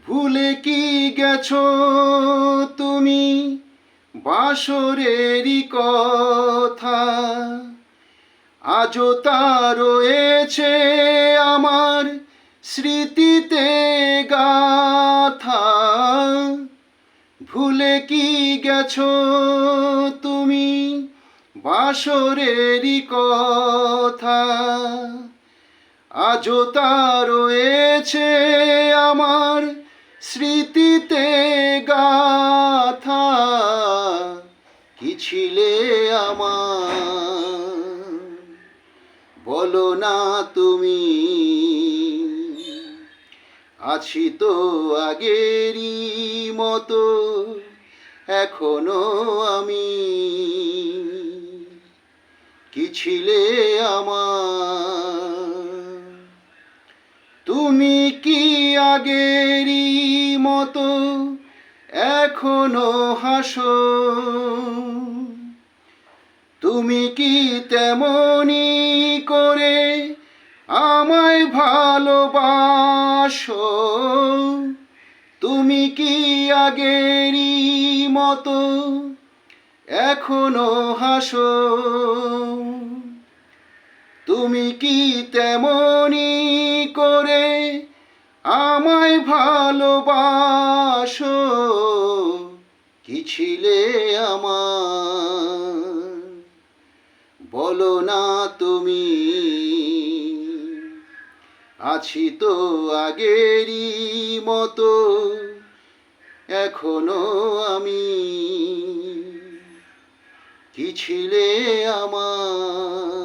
ভুলে কি গেছো তুমি বাসরেরই কথা? আজও তা রয়েছে আমার স্মৃতিতে গাথা। ভুলে কি গেছো তুমি বাসরেরই কথা? আজও তা রয়েছে আমার স্মৃতিতে গাথা। কি ছিলে আমার বলো না তুমি? আছি তো আগেরই মতো এখনো আমি। কি ছিলে আমার? তুমি কি আগেরই মতো এখনো হাসো? তুমি কি তেমনি করে আমায় ভালোবাসো? তুমি কি আগেরই মতো এখনো হাসো? তুমি কি তেমনি করে আমায় ভালোবাসো? কি ছিলে আমার বলো না তুমি? আছি তো আগেরই মতো এখনো আমি। কি ছিলে আমার?